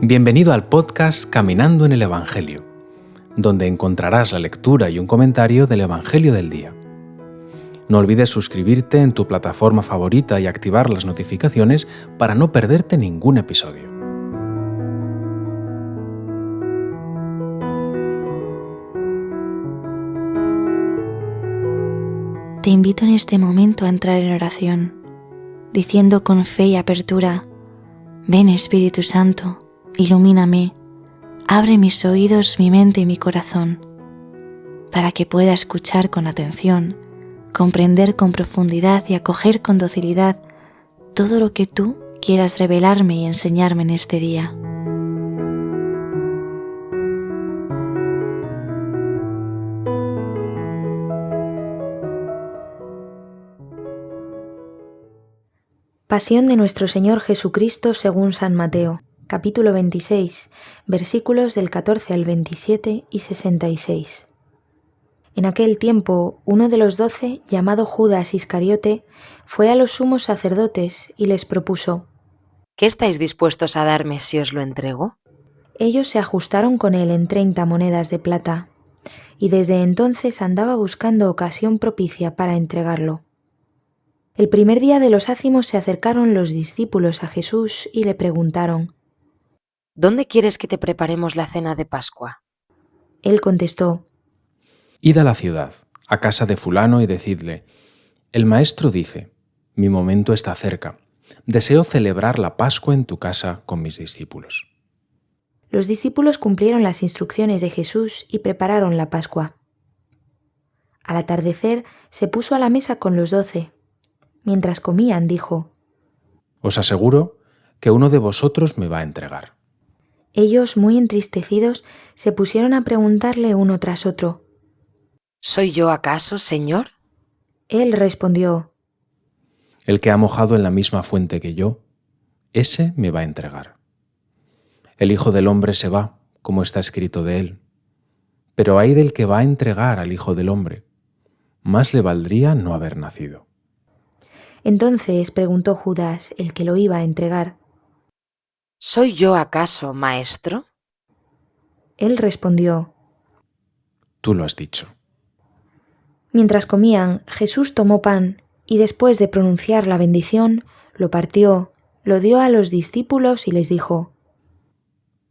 Bienvenido al podcast Caminando en el Evangelio, donde encontrarás la lectura y un comentario del Evangelio del día. No olvides suscribirte en tu plataforma favorita y activar las notificaciones para no perderte ningún episodio. Te invito en este momento a entrar en oración, diciendo con fe y apertura: ven Espíritu Santo, ilumíname, abre mis oídos, mi mente y mi corazón, para que pueda escuchar con atención, comprender con profundidad y acoger con docilidad todo lo que tú quieras revelarme y enseñarme en este día. Pasión de nuestro Señor Jesucristo según San Mateo, capítulo 26, versículos del 14 al 27 y 66. En aquel tiempo, uno de los 12, llamado Judas Iscariote, fue a los sumos sacerdotes y les propuso: ¿Qué estáis dispuestos a darme si os lo entrego? Ellos se ajustaron con él en 30 monedas de plata, y desde entonces andaba buscando ocasión propicia para entregarlo. El primer día de los ácimos se acercaron los discípulos a Jesús y le preguntaron: ¿Dónde quieres que te preparemos la cena de Pascua? Él contestó: Id a la ciudad, a casa de fulano y decidle: el maestro dice, mi momento está cerca, deseo celebrar la Pascua en tu casa con mis discípulos. Los discípulos cumplieron las instrucciones de Jesús y prepararon la Pascua. Al atardecer se puso a la mesa con los 12. Mientras comían, dijo: Os aseguro que uno de vosotros me va a entregar. Ellos, muy entristecidos, se pusieron a preguntarle uno tras otro. ¿Soy yo acaso, Señor? Él respondió: El que ha mojado en la misma fuente que yo, ese me va a entregar. El Hijo del Hombre se va, como está escrito de él. Pero ay del que va a entregar al Hijo del Hombre. Más le valdría no haber nacido. Entonces preguntó Judas, el que lo iba a entregar. ¿Soy yo acaso, Maestro? Él respondió: Tú lo has dicho. Mientras comían, Jesús tomó pan y después de pronunciar la bendición, lo partió, lo dio a los discípulos y les dijo: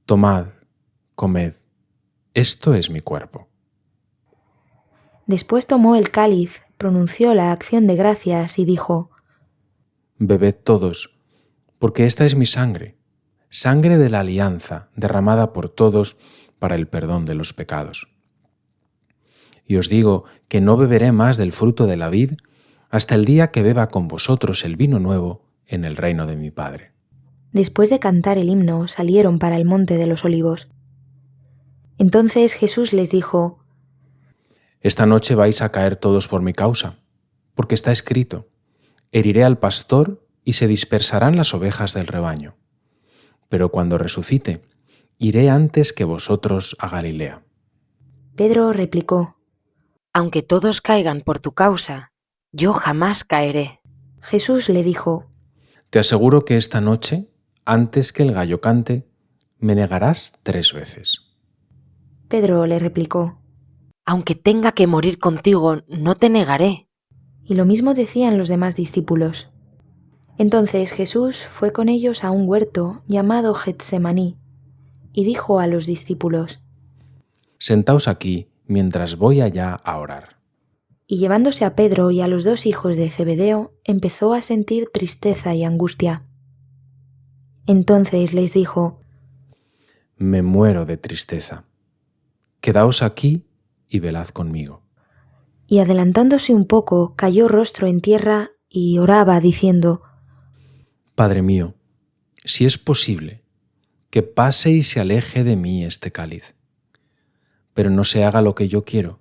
Tomad, comed, esto es mi cuerpo. Después tomó el cáliz, pronunció la acción de gracias y dijo: Bebed todos, porque esta es mi sangre, sangre de la alianza derramada por todos para el perdón de los pecados. Y os digo que no beberé más del fruto de la vid hasta el día que beba con vosotros el vino nuevo en el reino de mi Padre. Después de cantar el himno, salieron para el monte de los olivos. Entonces Jesús les dijo: Esta noche vais a caer todos por mi causa, porque está escrito: heriré al pastor y se dispersarán las ovejas del rebaño. Pero cuando resucite, iré antes que vosotros a Galilea. Pedro replicó: Aunque todos caigan por tu causa, yo jamás caeré. Jesús le dijo: Te aseguro que esta noche, antes que el gallo cante, me negarás 3 veces. Pedro le replicó: Aunque tenga que morir contigo, no te negaré. Y lo mismo decían los demás discípulos. Entonces Jesús fue con ellos a un huerto llamado Getsemaní y dijo a los discípulos: Sentaos aquí mientras voy allá a orar. Y llevándose a Pedro y a los 2 hijos de Zebedeo, empezó a sentir tristeza y angustia. Entonces les dijo: Me muero de tristeza. Quedaos aquí y velad conmigo. Y adelantándose un poco, cayó rostro en tierra y oraba diciendo: Padre mío, si es posible, que pase y se aleje de mí este cáliz. Pero no se haga lo que yo quiero,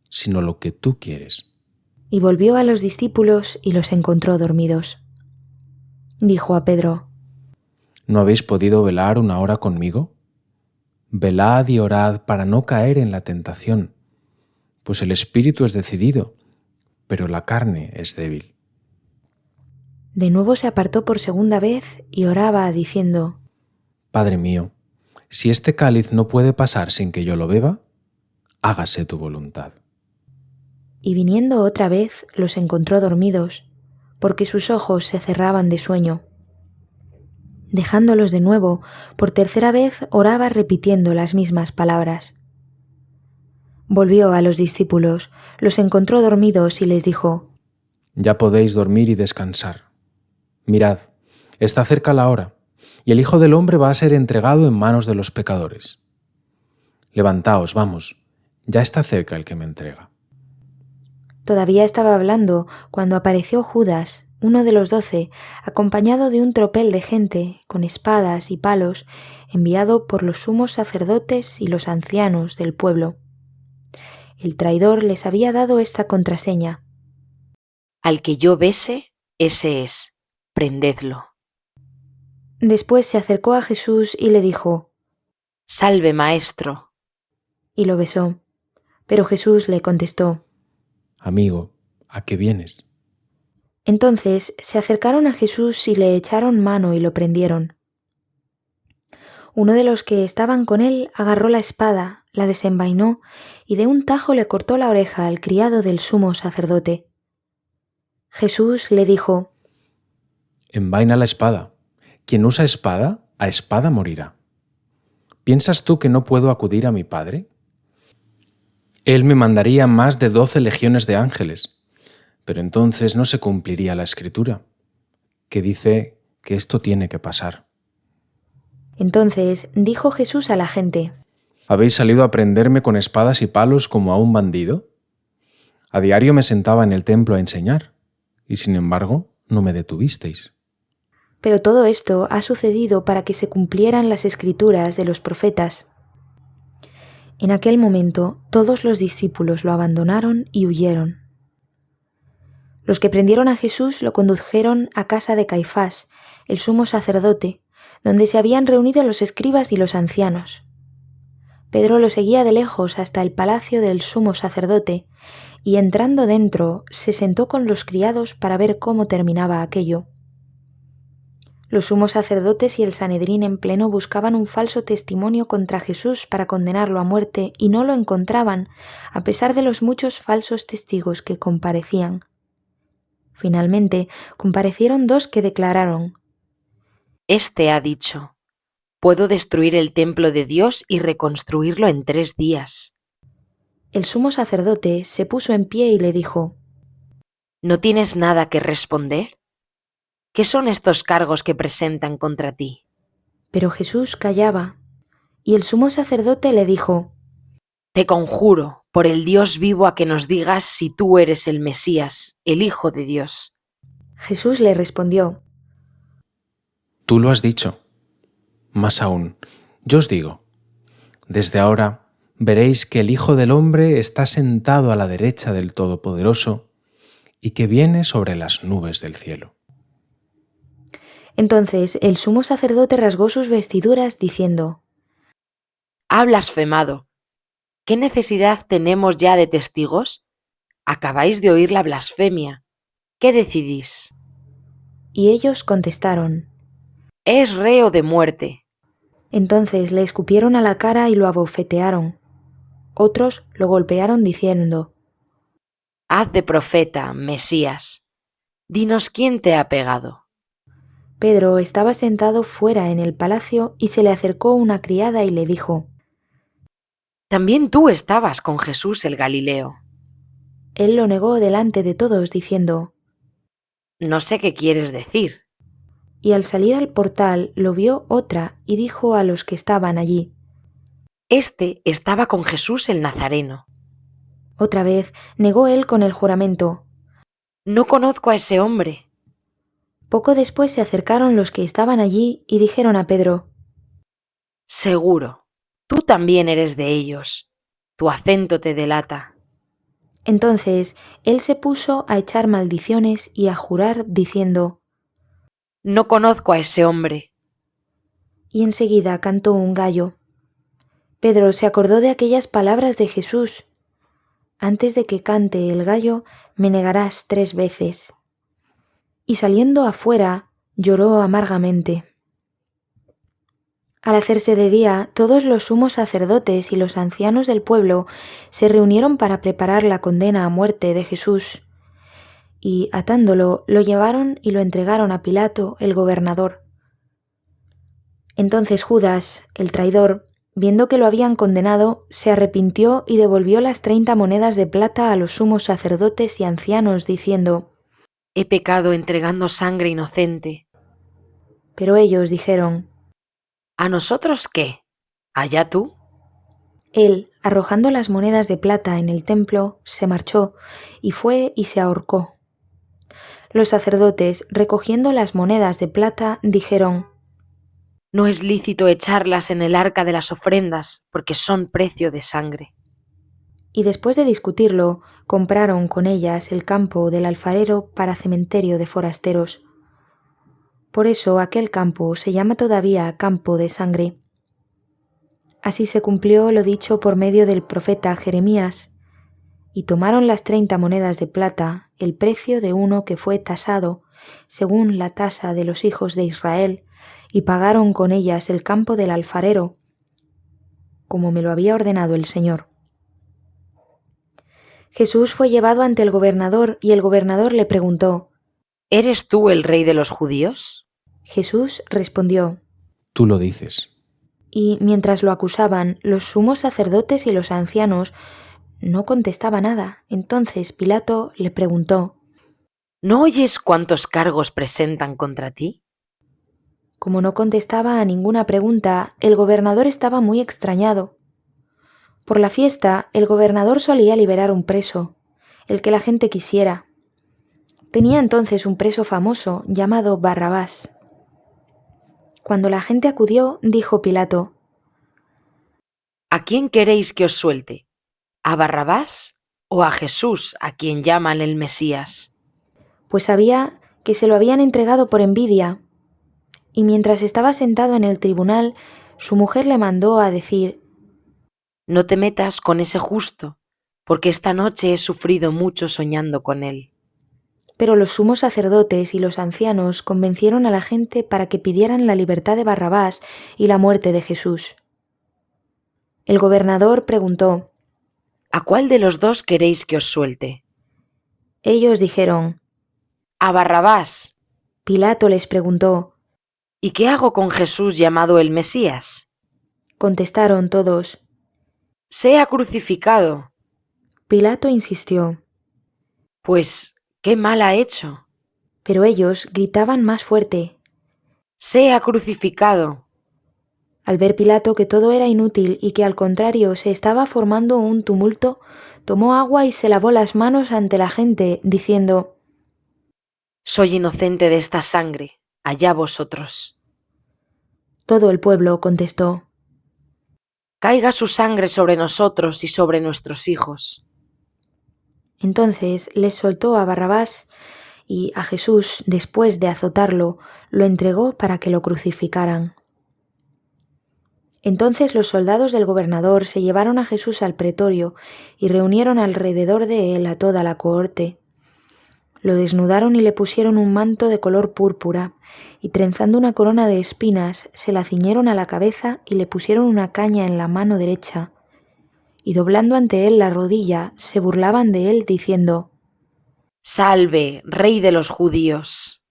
sino lo que tú quieres. Y volvió a los discípulos y los encontró dormidos. Dijo a Pedro: ¿No habéis podido velar una hora conmigo? Velad y orad para no caer en la tentación, pues el espíritu es decidido, pero la carne es débil. De nuevo se apartó por segunda vez y oraba diciendo: Padre mío, si este cáliz no puede pasar sin que yo lo beba, hágase tu voluntad. Y viniendo otra vez los encontró dormidos, porque sus ojos se cerraban de sueño. Dejándolos de nuevo, por tercera vez oraba repitiendo las mismas palabras. Volvió a los discípulos, los encontró dormidos y les dijo: Ya podéis dormir y descansar. Mirad, está cerca la hora, y el Hijo del Hombre va a ser entregado en manos de los pecadores. Levantaos, vamos, ya está cerca el que me entrega. Todavía estaba hablando cuando apareció Judas, uno de los 12, acompañado de un tropel de gente, con espadas y palos, enviado por los sumos sacerdotes y los ancianos del pueblo. El traidor les había dado esta contraseña: Al que yo bese, ese es, prendedlo. Después se acercó a Jesús y le dijo: Salve, maestro. Y lo besó. Pero Jesús le contestó: Amigo, ¿a qué vienes? Entonces se acercaron a Jesús y le echaron mano y lo prendieron. Uno de los que estaban con él agarró la espada, la desenvainó y de un tajo le cortó la oreja al criado del sumo sacerdote. Jesús le dijo: Envaina la espada. Quien usa espada, a espada morirá. ¿Piensas tú que no puedo acudir a mi Padre? Él me mandaría más de 12 legiones de ángeles, pero entonces no se cumpliría la Escritura, que dice que esto tiene que pasar. Entonces dijo Jesús a la gente: ¿Habéis salido a prenderme con espadas y palos como a un bandido? A diario me sentaba en el templo a enseñar, y sin embargo no me detuvisteis. Pero todo esto ha sucedido para que se cumplieran las escrituras de los profetas. En aquel momento todos los discípulos lo abandonaron y huyeron. Los que prendieron a Jesús lo condujeron a casa de Caifás, el sumo sacerdote, donde se habían reunido los escribas y los ancianos. Pedro lo seguía de lejos hasta el palacio del sumo sacerdote, y entrando dentro se sentó con los criados para ver cómo terminaba aquello. Los sumos sacerdotes y el Sanedrín en pleno buscaban un falso testimonio contra Jesús para condenarlo a muerte y no lo encontraban, a pesar de los muchos falsos testigos que comparecían. Finalmente, comparecieron 2 que declararon: Este ha dicho: puedo destruir el templo de Dios y reconstruirlo en 3 días. El sumo sacerdote se puso en pie y le dijo: ¿No tienes nada que responder? ¿Qué son estos cargos que presentan contra ti? Pero Jesús callaba, y el sumo sacerdote le dijo: Te conjuro, por el Dios vivo, a que nos digas si tú eres el Mesías, el Hijo de Dios. Jesús le respondió: Tú lo has dicho. Más aún, yo os digo, desde ahora veréis que el Hijo del Hombre está sentado a la derecha del Todopoderoso y que viene sobre las nubes del cielo. Entonces el sumo sacerdote rasgó sus vestiduras diciendo: Ha blasfemado. ¿Qué necesidad tenemos ya de testigos? Acabáis de oír la blasfemia. ¿Qué decidís? Y ellos contestaron: Es reo de muerte. Entonces le escupieron a la cara y lo abofetearon. Otros lo golpearon diciendo: Haz de profeta, Mesías. Dinos quién te ha pegado. Pedro estaba sentado fuera en el palacio y se le acercó una criada y le dijo: También tú estabas con Jesús el Galileo. Él lo negó delante de todos diciendo: No sé qué quieres decir. Y al salir al portal lo vio otra y dijo a los que estaban allí: Este estaba con Jesús el Nazareno. Otra vez negó él con el juramento: No conozco a ese hombre. Poco después se acercaron los que estaban allí y dijeron a Pedro: Seguro, tú también eres de ellos. Tu acento te delata. Entonces él se puso a echar maldiciones y a jurar diciendo: No conozco a ese hombre. Y enseguida cantó un gallo. Pedro se acordó de aquellas palabras de Jesús: Antes de que cante el gallo, me negarás 3 veces. Y saliendo afuera, lloró amargamente. Al hacerse de día, todos los sumos sacerdotes y los ancianos del pueblo se reunieron para preparar la condena a muerte de Jesús. Y, atándolo, lo llevaron y lo entregaron a Pilato, el gobernador. Entonces Judas, el traidor, viendo que lo habían condenado, se arrepintió y devolvió las 30 monedas de plata a los sumos sacerdotes y ancianos, diciendo: He pecado entregando sangre inocente. Pero ellos dijeron: ¿A nosotros qué? ¿Allá tú? Él, arrojando las monedas de plata en el templo, se marchó y fue y se ahorcó. Los sacerdotes, recogiendo las monedas de plata, dijeron: No es lícito echarlas en el arca de las ofrendas, porque son precio de sangre. Y después de discutirlo, compraron con ellas el campo del alfarero para cementerio de forasteros. Por eso aquel campo se llama todavía campo de sangre. Así se cumplió lo dicho por medio del profeta Jeremías, y tomaron las 30 monedas de plata, el precio de uno que fue tasado, según la tasa de los hijos de Israel, y pagaron con ellas el campo del alfarero, como me lo había ordenado el Señor. Jesús fue llevado ante el gobernador, y el gobernador le preguntó: ¿Eres tú el rey de los judíos? Jesús respondió. Tú lo dices. Y mientras lo acusaban, los sumos sacerdotes y los ancianos no contestaba nada. Entonces Pilato le preguntó: ¿No oyes cuántos cargos presentan contra ti? Como no contestaba a ninguna pregunta, el gobernador estaba muy extrañado. Por la fiesta, el gobernador solía liberar un preso, el que la gente quisiera. Tenía entonces un preso famoso llamado Barrabás. Cuando la gente acudió, dijo Pilato: ¿A quién queréis que os suelte? ¿A Barrabás o a Jesús, a quien llaman el Mesías? pues sabía que se lo habían entregado por envidia. Y mientras estaba sentado en el tribunal, su mujer le mandó a decir: No te metas con ese justo, porque esta noche he sufrido mucho soñando con él. Pero los sumos sacerdotes y los ancianos convencieron a la gente para que pidieran la libertad de Barrabás y la muerte de Jesús. El gobernador preguntó: ¿A cuál de los dos queréis que os suelte? Ellos dijeron: A Barrabás. Pilato les preguntó: ¿Y qué hago con Jesús llamado el Mesías? Contestaron todos. Sea crucificado. Pilato insistió. Pues, ¿qué mal ha hecho? Pero ellos gritaban más fuerte. Sea crucificado. Al ver Pilato que todo era inútil y que al contrario se estaba formando un tumulto, tomó agua y se lavó las manos ante la gente, diciendo: Soy inocente de esta sangre, allá vosotros. Todo el pueblo contestó: Caiga su sangre sobre nosotros y sobre nuestros hijos. Entonces les soltó a Barrabás y a Jesús, después de azotarlo, lo entregó para que lo crucificaran. Entonces los soldados del gobernador se llevaron a Jesús al pretorio y reunieron alrededor de él a toda la cohorte. Lo desnudaron y le pusieron un manto de color púrpura, y trenzando una corona de espinas, se la ciñeron a la cabeza y le pusieron una caña en la mano derecha. Y doblando ante él la rodilla, se burlaban de él diciendo: Salve, rey de los judíos.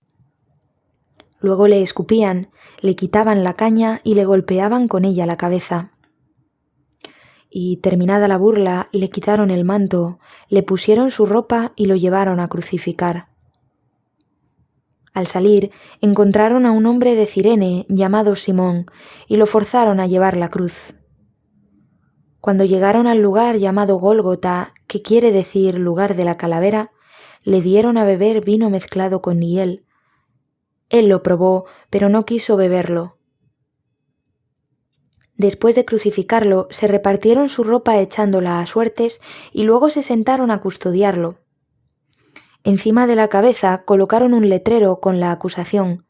Luego le escupían, le quitaban la caña y le golpeaban con ella la cabeza. Y terminada la burla, le quitaron el manto, le pusieron su ropa y lo llevaron a crucificar. Al salir, encontraron a un hombre de Cirene llamado Simón y lo forzaron a llevar la cruz. Cuando llegaron al lugar llamado Gólgota, que quiere decir lugar de la calavera, le dieron a beber vino mezclado con hiel. Él lo probó, pero no quiso beberlo. Después de crucificarlo, se repartieron su ropa echándola a suertes y luego se sentaron a custodiarlo. Encima de la cabeza colocaron un letrero con la acusación: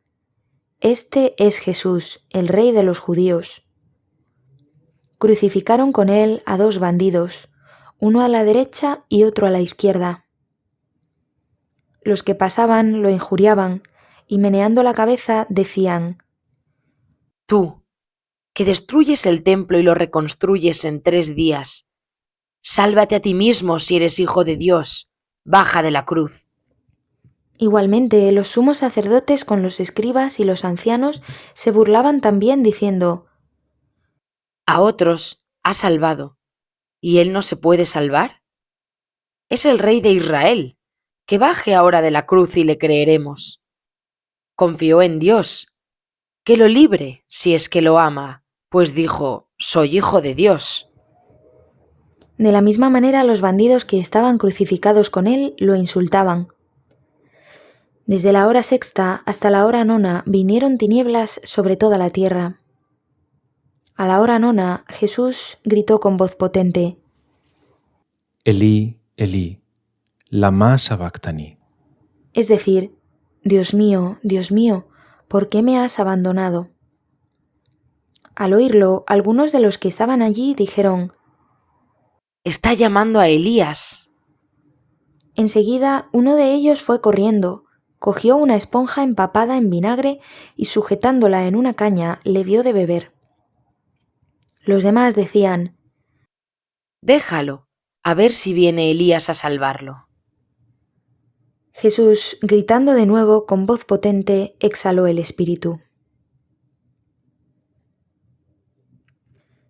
Este es Jesús, el Rey de los judíos. Crucificaron con él a 2 bandidos, uno a la derecha y otro a la izquierda. Los que pasaban lo injuriaban y meneando la cabeza decían: Tú, que destruyes el templo y lo reconstruyes en 3 días. Sálvate a ti mismo si eres hijo de Dios, baja de la cruz. Igualmente, los sumos sacerdotes con los escribas y los ancianos se burlaban también diciendo: A otros ha salvado, ¿y él no se puede salvar? Es el Rey de Israel, que baje ahora de la cruz y le creeremos. Confió en Dios, que lo libre si es que lo ama, pues dijo: soy hijo de Dios. De la misma manera, los bandidos que estaban crucificados con él lo insultaban. Desde la hora sexta hasta la hora nona vinieron tinieblas sobre toda la tierra. A la hora nona, Jesús gritó con voz potente: Elí, Elí, lama sabactani. Es decir, Dios mío, ¿por qué me has abandonado? Al oírlo, algunos de los que estaban allí dijeron: Está llamando a Elías. Enseguida, uno de ellos fue corriendo, cogió una esponja empapada en vinagre y sujetándola en una caña le dio de beber. Los demás decían: Déjalo, a ver si viene Elías a salvarlo. Jesús, gritando de nuevo con voz potente, exhaló el espíritu.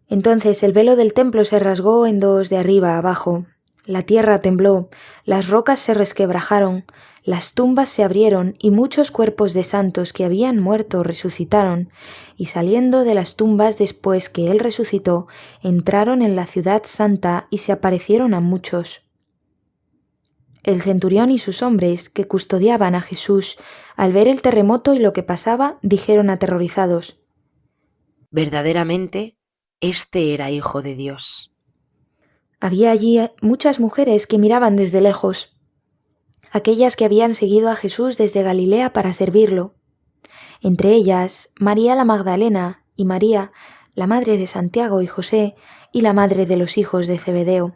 Entonces el velo del templo se rasgó en dos de arriba a abajo. La tierra tembló, las rocas se resquebrajaron, las tumbas se abrieron y muchos cuerpos de santos que habían muerto resucitaron, y saliendo de las tumbas después que él resucitó, entraron en la ciudad santa y se aparecieron a muchos. El centurión y sus hombres, que custodiaban a Jesús, al ver el terremoto y lo que pasaba, dijeron aterrorizados: Verdaderamente, este era hijo de Dios. Había allí muchas mujeres que miraban desde lejos, aquellas que habían seguido a Jesús desde Galilea para servirlo. Entre ellas, María la Magdalena y María, la madre de Santiago y José, y la madre de los hijos de Zebedeo.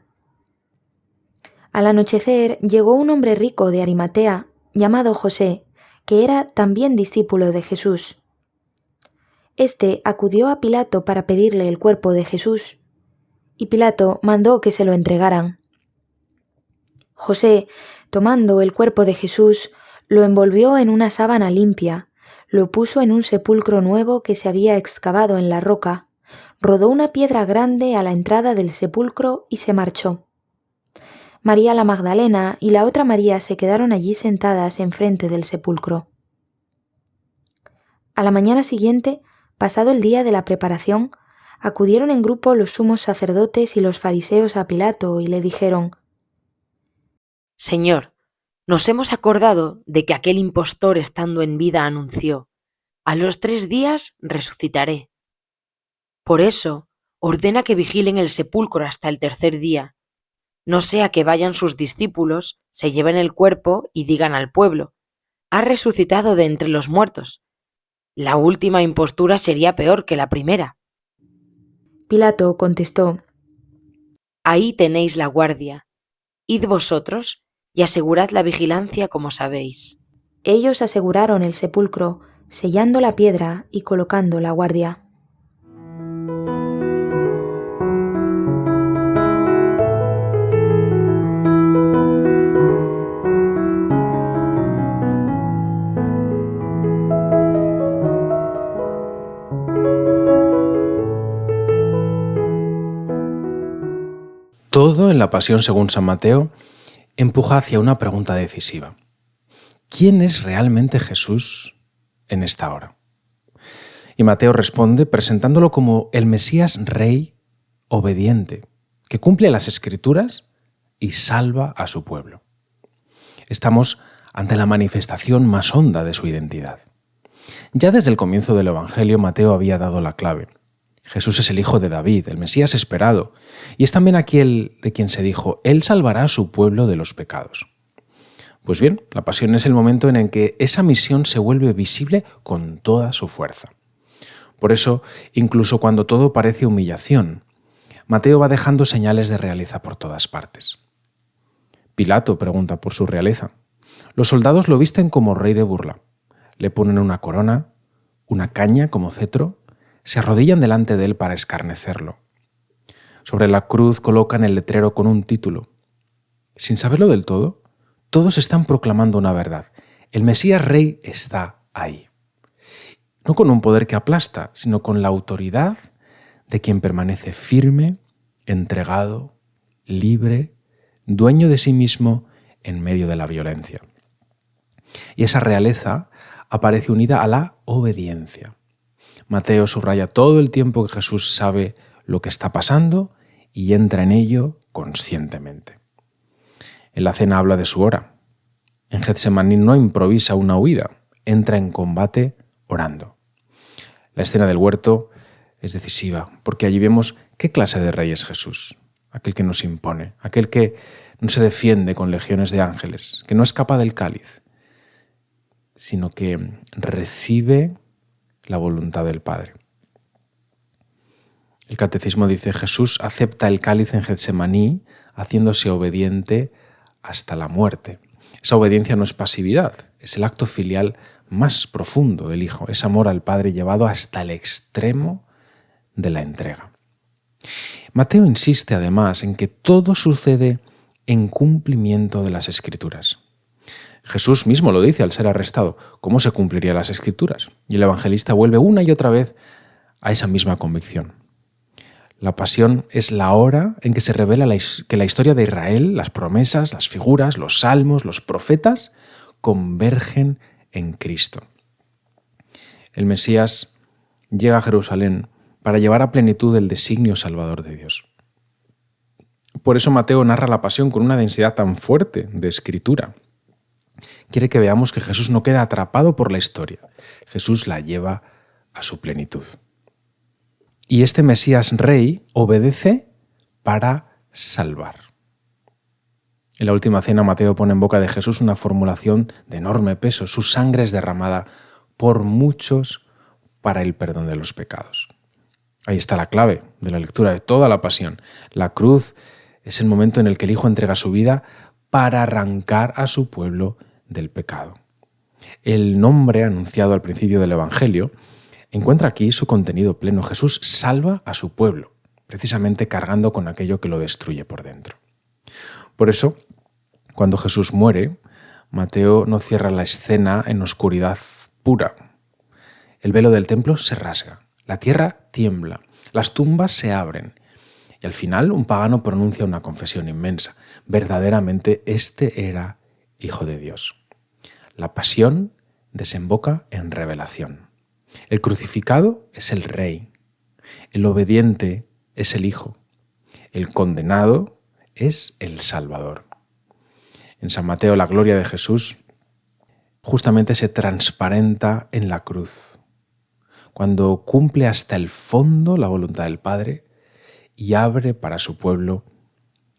Al anochecer llegó un hombre rico de Arimatea, llamado José, que era también discípulo de Jesús. Este acudió a Pilato para pedirle el cuerpo de Jesús, y Pilato mandó que se lo entregaran. José, tomando el cuerpo de Jesús, lo envolvió en una sábana limpia, lo puso en un sepulcro nuevo que se había excavado en la roca, rodó una piedra grande a la entrada del sepulcro y se marchó. María la Magdalena y la otra María se quedaron allí sentadas enfrente del sepulcro. A la mañana siguiente, pasado el día de la preparación, acudieron en grupo los sumos sacerdotes y los fariseos a Pilato y le dijeron: Señor, nos hemos acordado de que aquel impostor estando en vida anunció: a los 3 días resucitaré. Por eso, ordena que vigilen el sepulcro hasta el 3er día, no sea que vayan sus discípulos, se lleven el cuerpo y digan al pueblo: ha resucitado de entre los muertos. La última impostura sería peor que la primera. Pilato contestó: Ahí tenéis la guardia. Id vosotros y asegurad la vigilancia como sabéis. Ellos aseguraron el sepulcro, sellando la piedra y colocando la guardia. Todo en la Pasión según San Mateo empuja hacia una pregunta decisiva. ¿Quién es realmente Jesús en esta hora? Y Mateo responde presentándolo como el Mesías Rey obediente, que cumple las Escrituras y salva a su pueblo. Estamos ante la manifestación más honda de su identidad. Ya desde el comienzo del Evangelio, Mateo había dado la clave. Jesús es el hijo de David, el Mesías esperado, y es también aquel de quien se dijo: Él salvará a su pueblo de los pecados. Pues bien, la Pasión es el momento en el que esa misión se vuelve visible con toda su fuerza. Por eso, incluso cuando todo parece humillación, Mateo va dejando señales de realeza por todas partes. Pilato pregunta por su realeza. Los soldados lo visten como rey de burla. Le ponen una corona, una caña como cetro, se arrodillan delante de él para escarnecerlo. Sobre la cruz colocan el letrero con un título. Sin saberlo del todo, todos están proclamando una verdad. El Mesías Rey está ahí. No con un poder que aplasta, sino con la autoridad de quien permanece firme, entregado, libre, dueño de sí mismo en medio de la violencia. Y esa realeza aparece unida a la obediencia. Mateo subraya todo el tiempo que Jesús sabe lo que está pasando y entra en ello conscientemente. En la cena habla de su hora. En Getsemaní no improvisa una huida, entra en combate orando. La escena del huerto es decisiva, porque allí vemos qué clase de rey es Jesús, aquel que nos impone, aquel que no se defiende con legiones de ángeles, que no escapa del cáliz, sino que recibe la voluntad del Padre. El catecismo dice: Jesús acepta el cáliz en Getsemaní, haciéndose obediente hasta la muerte. Esa obediencia no es pasividad, es el acto filial más profundo del Hijo, es amor al Padre llevado hasta el extremo de la entrega. Mateo insiste además en que todo sucede en cumplimiento de las Escrituras. Jesús mismo lo dice al ser arrestado: ¿cómo se cumplirían las Escrituras? Y el evangelista vuelve una y otra vez a esa misma convicción. La pasión es la hora en que se revela que la historia de Israel, las promesas, las figuras, los salmos, los profetas, convergen en Cristo. El Mesías llega a Jerusalén para llevar a plenitud el designio salvador de Dios. Por eso Mateo narra la pasión con una densidad tan fuerte de escritura. Quiere que veamos que Jesús no queda atrapado por la historia. Jesús la lleva a su plenitud. Y este Mesías Rey obedece para salvar. En la última cena, Mateo pone en boca de Jesús una formulación de enorme peso: su sangre es derramada por muchos para el perdón de los pecados. Ahí está la clave de la lectura de toda la pasión. La cruz es el momento en el que el Hijo entrega su vida para arrancar a su pueblo del pecado. El nombre anunciado al principio del Evangelio encuentra aquí su contenido pleno. Jesús salva a su pueblo, precisamente cargando con aquello que lo destruye por dentro. Por eso, cuando Jesús muere, Mateo no cierra la escena en oscuridad pura. El velo del templo se rasga, la tierra tiembla, las tumbas se abren y al final un pagano pronuncia una confesión inmensa: verdaderamente este era Hijo de Dios. La pasión desemboca en revelación. El crucificado es el Rey, el obediente es el Hijo, el condenado es el Salvador. En San Mateo la gloria de Jesús justamente se transparenta en la cruz, cuando cumple hasta el fondo la voluntad del Padre y abre para su pueblo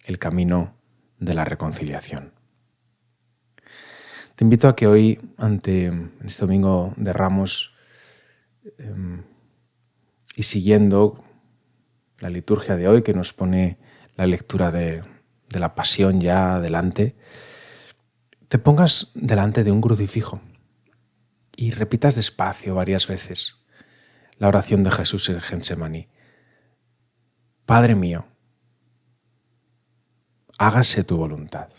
el camino de la reconciliación. Te invito a que hoy, en este domingo de Ramos, y siguiendo la liturgia de hoy que nos pone la lectura de la pasión ya adelante, te pongas delante de un crucifijo y repitas despacio varias veces la oración de Jesús en Getsemaní: Padre mío, hágase tu voluntad.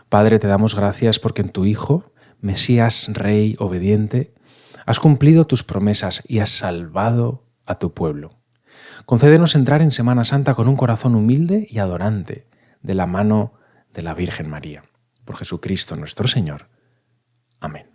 Padre, te damos gracias porque en tu Hijo, Mesías Rey obediente, has cumplido tus promesas y has salvado a tu pueblo. Concédenos entrar en Semana Santa con un corazón humilde y adorante, de la mano de la Virgen María. Por Jesucristo nuestro Señor. Amén.